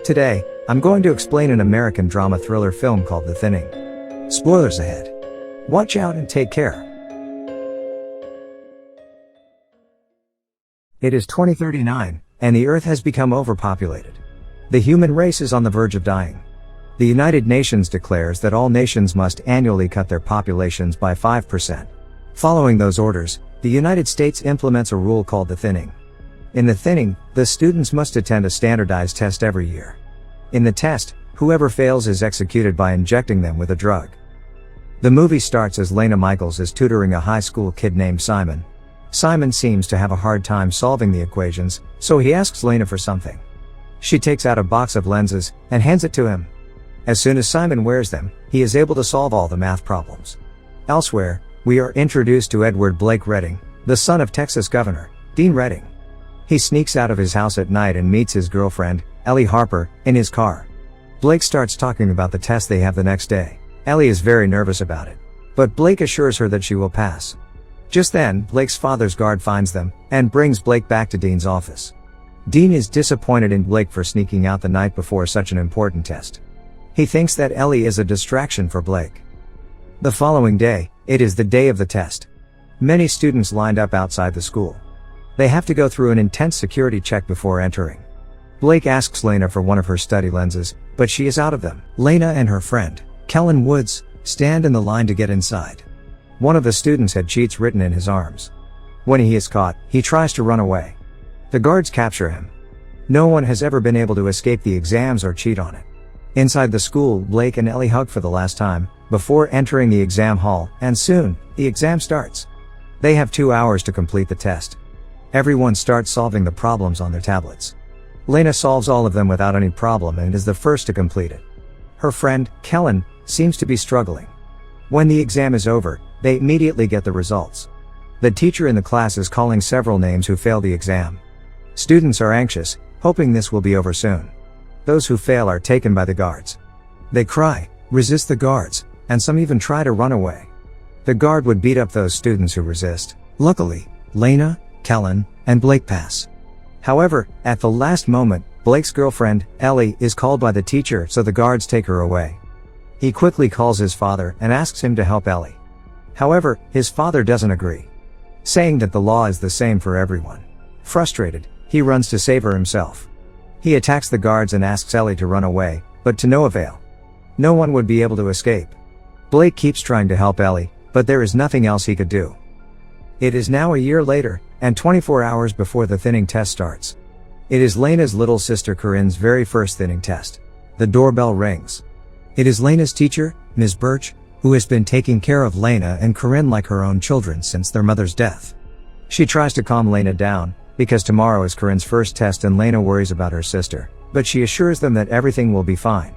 Today, I'm going to explain an American drama thriller film called The Thinning. Spoilers ahead. Watch out and take care. It is 2039, and the Earth has become overpopulated. The human race is on the verge of dying. The United Nations declares that all nations must annually cut their populations by 5%. Following those orders, the United States implements a rule called the thinning. In the thinning, the students must attend a standardized test every year. In the test, whoever fails is executed by injecting them with a drug. The movie starts as Lena Michaels is tutoring a high school kid named Simon. Simon seems to have a hard time solving the equations, so he asks Lena for something. She takes out a box of lenses and hands it to him. As soon as Simon wears them, he is able to solve all the math problems. Elsewhere, we are introduced to Edward Blake Redding, the son of Texas Governor Dean Redding. He sneaks out of his house at night and meets his girlfriend, Ellie Harper, in his car. Blake starts talking about the test they have the next day. Ellie is very nervous about it, but Blake assures her that she will pass. Just then, Blake's father's guard finds them and brings Blake back to Dean's office. Dean is disappointed in Blake for sneaking out the night before such an important test. He thinks that Ellie is a distraction for Blake. The following day, it is the day of the test. Many students lined up outside the school. They have to go through an intense security check before entering. Blake asks Lena for one of her study lenses, but she is out of them. Lena and her friend, Kellen Woods, stand in the line to get inside. One of the students had cheats written in his arms. When he is caught, he tries to run away. The guards capture him. No one has ever been able to escape the exams or cheat on it. Inside the school, Blake and Ellie hug for the last time, before entering the exam hall, and soon, the exam starts. They have 2 hours to complete the test. Everyone starts solving the problems on their tablets. Lena solves all of them without any problem and is the first to complete it. Her friend, Kellen, seems to be struggling. When the exam is over, they immediately get the results. The teacher in the class is calling several names who failed the exam. Students are anxious, hoping this will be over soon. Those who fail are taken by the guards. They cry, resist the guards, and some even try to run away. The guard would beat up those students who resist. Luckily, Lena, Kellen, and Blake pass. However, at the last moment, Blake's girlfriend, Ellie, is called by the teacher, so the guards take her away. He quickly calls his father and asks him to help Ellie. However, his father doesn't agree, saying that the law is the same for everyone. Frustrated, he runs to save her himself. He attacks the guards and asks Ellie to run away, but to no avail. No one would be able to escape. Blake keeps trying to help Ellie, but there is nothing else he could do. It is now a year later, and 24 hours before the thinning test starts. It is Lena's little sister Corinne's very first thinning test. The doorbell rings. It is Lena's teacher, Ms. Birch, who has been taking care of Lena and Corinne like her own children since their mother's death. She tries to calm Lena down, because tomorrow is Corinne's first test and Lena worries about her sister, but she assures them that everything will be fine.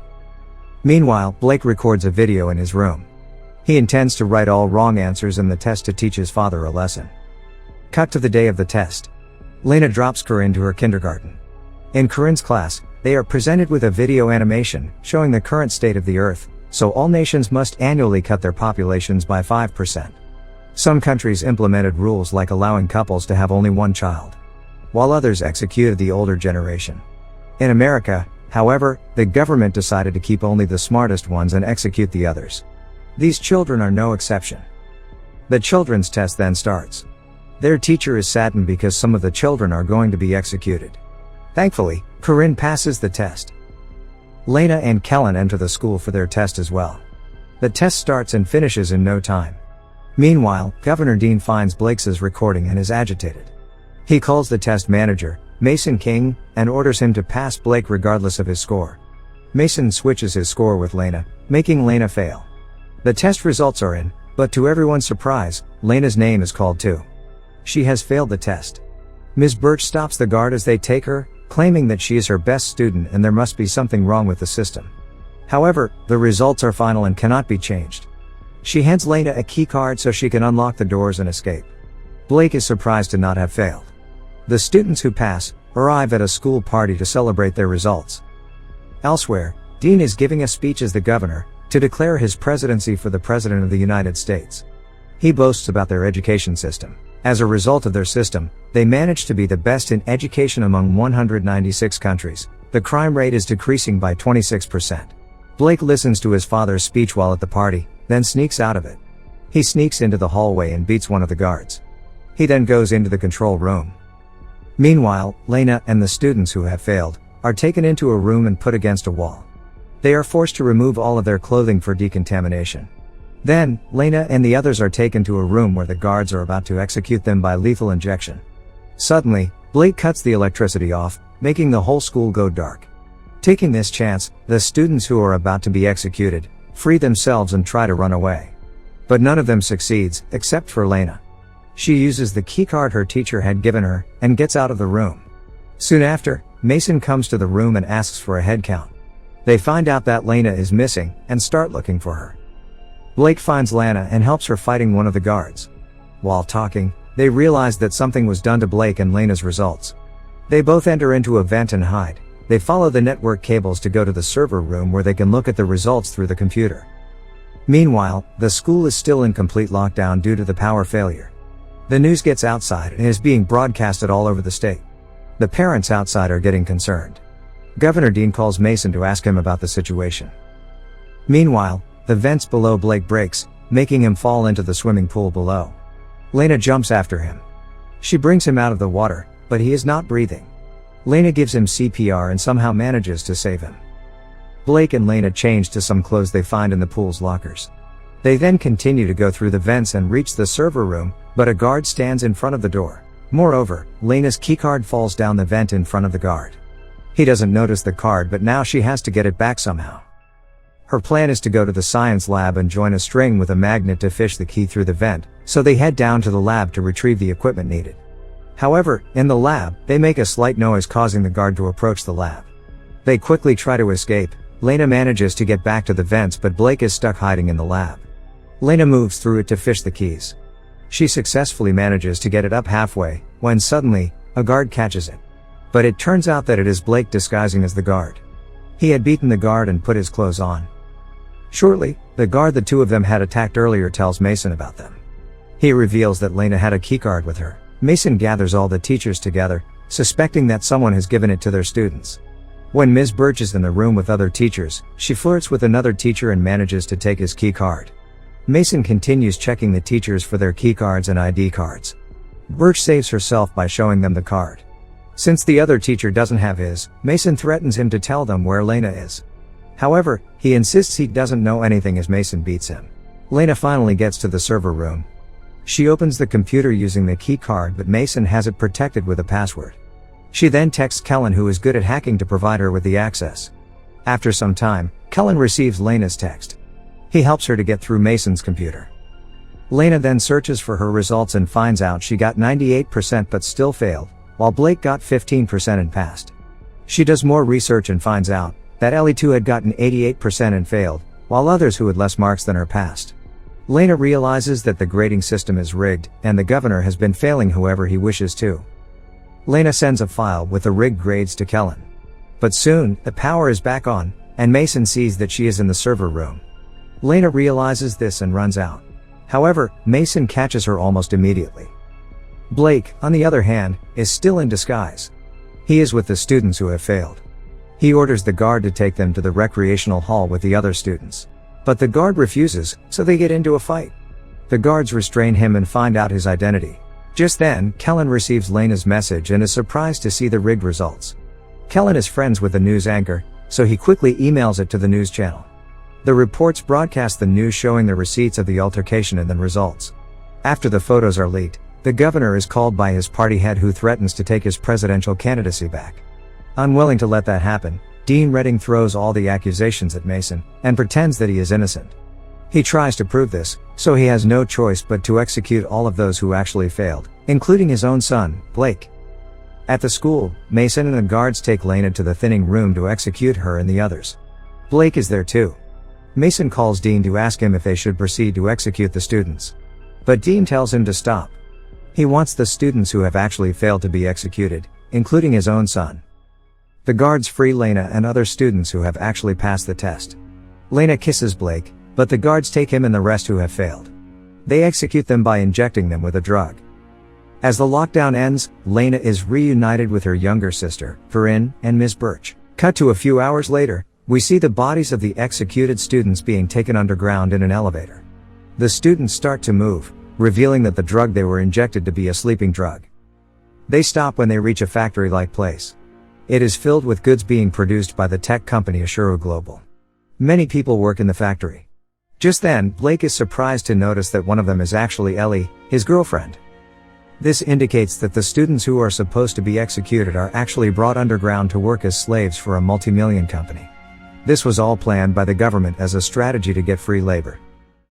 Meanwhile, Blake records a video in his room. He intends to write all wrong answers in the test to teach his father a lesson. Cut to the day of the test. Lena drops Corinne to her kindergarten. In Corinne's class, they are presented with a video animation showing the current state of the Earth, so all nations must annually cut their populations by 5%. Some countries implemented rules like allowing couples to have only one child, while others executed the older generation. In America, however, the government decided to keep only the smartest ones and execute the others. These children are no exception. The children's test then starts. Their teacher is saddened because some of the children are going to be executed. Thankfully, Corinne passes the test. Lena and Kellen enter the school for their test as well. The test starts and finishes in no time. Meanwhile, Governor Dean finds Blake's recording and is agitated. He calls the test manager, Mason King, and orders him to pass Blake regardless of his score. Mason switches his score with Lena, making Lena fail. The test results are in, but to everyone's surprise, Lena's name is called too. She has failed the test. Ms. Birch stops the guard as they take her, claiming that she is her best student and there must be something wrong with the system. However, the results are final and cannot be changed. She hands Lena a key card so she can unlock the doors and escape. Blake is surprised to not have failed. The students who pass arrive at a school party to celebrate their results. Elsewhere, Dean is giving a speech as the governor to declare his presidency for the President of the United States. He boasts about their education system. As a result of their system, they managed to be the best in education among 196 countries, The crime rate is decreasing by 26%. Blake listens to his father's speech while at the party, then sneaks out of it. He sneaks into the hallway and beats one of the guards. He then goes into the control room. Meanwhile, Lena and the students who have failed are taken into a room and put against a wall. They are forced to remove all of their clothing for decontamination. Then, Lena and the others are taken to a room where the guards are about to execute them by lethal injection. Suddenly, Blake cuts the electricity off, making the whole school go dark. Taking this chance, the students who are about to be executed free themselves and try to run away. But none of them succeeds, except for Lena. She uses the keycard her teacher had given her, and gets out of the room. Soon after, Mason comes to the room and asks for a head count. They find out that Lena is missing, and start looking for her. Blake finds Lena and helps her fighting one of the guards. While talking, they realize that something was done to Blake and Lena's results. They both enter into a vent and hide. They follow the network cables to go to the server room where they can look at the results through the computer. Meanwhile, the school is still in complete lockdown due to the power failure. The news gets outside and is being broadcasted all over the state. The parents outside are getting concerned. Governor Dean calls Mason to ask him about the situation. Meanwhile, the vents below Blake breaks, making him fall into the swimming pool below. Lena jumps after him. She brings him out of the water, but he is not breathing. Lena gives him CPR and somehow manages to save him. Blake and Lena change to some clothes they find in the pool's lockers. They then continue to go through the vents and reach the server room, but a guard stands in front of the door. Moreover, Lena's keycard falls down the vent in front of the guard. He doesn't notice the card, but now she has to get it back somehow. Her plan is to go to the science lab and join a string with a magnet to fish the key through the vent, so they head down to the lab to retrieve the equipment needed. However, in the lab, they make a slight noise causing the guard to approach the lab. They quickly try to escape. Lena manages to get back to the vents, but Blake is stuck hiding in the lab. Lena moves through it to fish the keys. She successfully manages to get it up halfway, when suddenly, a guard catches it. But it turns out that it is Blake disguising as the guard. He had beaten the guard and put his clothes on. Shortly, the guard the two of them had attacked earlier tells Mason about them. He reveals that Lena had a keycard with her. Mason gathers all the teachers together, suspecting that someone has given it to their students. When Ms. Birch is in the room with other teachers, she flirts with another teacher and manages to take his key card. Mason continues checking the teachers for their key cards and ID cards. Birch saves herself by showing them the card. Since the other teacher doesn't have his, Mason threatens him to tell them where Lena is. However, he insists he doesn't know anything as Mason beats him. Lena finally gets to the server room. She opens the computer using the key card, but Mason has it protected with a password. She then texts Kellen, who is good at hacking, to provide her with the access. After some time, Kellen receives Lena's text. He helps her to get through Mason's computer. Lena then searches for her results and finds out she got 98% but still failed, while Blake got 15% and passed. She does more research and finds out that Ellie too had gotten 88% and failed, while others who had less marks than her passed. Lena realizes that the grading system is rigged, and the governor has been failing whoever he wishes to. Lena sends a file with the rigged grades to Kellen. But soon, the power is back on, and Mason sees that she is in the server room. Lena realizes this and runs out. However, Mason catches her almost immediately. Blake, on the other hand, is still in disguise. He is with the students who have failed. He orders the guard to take them to the recreational hall with the other students. But the guard refuses, so they get into a fight. The guards restrain him and find out his identity. Just then, Kellen receives Lena's message and is surprised to see the rigged results. Kellen is friends with the news anchor, so he quickly emails it to the news channel. The reports broadcast the news showing the receipts of the altercation and then results. After the photos are leaked, the governor is called by his party head, who threatens to take his presidential candidacy back. Unwilling to let that happen, Dean Redding throws all the accusations at Mason, and pretends that he is innocent. He tries to prove this, so he has no choice but to execute all of those who actually failed, including his own son, Blake. At the school, Mason and the guards take Lena to the thinning room to execute her and the others. Blake is there too. Mason calls Dean to ask him if they should proceed to execute the students. But Dean tells him to stop. He wants the students who have actually failed to be executed, including his own son. The guards free Lena and other students who have actually passed the test. Lena kisses Blake, but the guards take him and the rest who have failed. They execute them by injecting them with a drug. As the lockdown ends, Lena is reunited with her younger sister, Corinne, and Ms. Birch. Cut to a few hours later, we see the bodies of the executed students being taken underground in an elevator. The students start to move, revealing that the drug they were injected to be a sleeping drug. They stop when they reach a factory-like place. It is filled with goods being produced by the tech company Ashuru Global. Many people work in the factory. Just then, Blake is surprised to notice that one of them is actually Ellie, his girlfriend. This indicates that the students who are supposed to be executed are actually brought underground to work as slaves for a multi-million company. This was all planned by the government as a strategy to get free labor.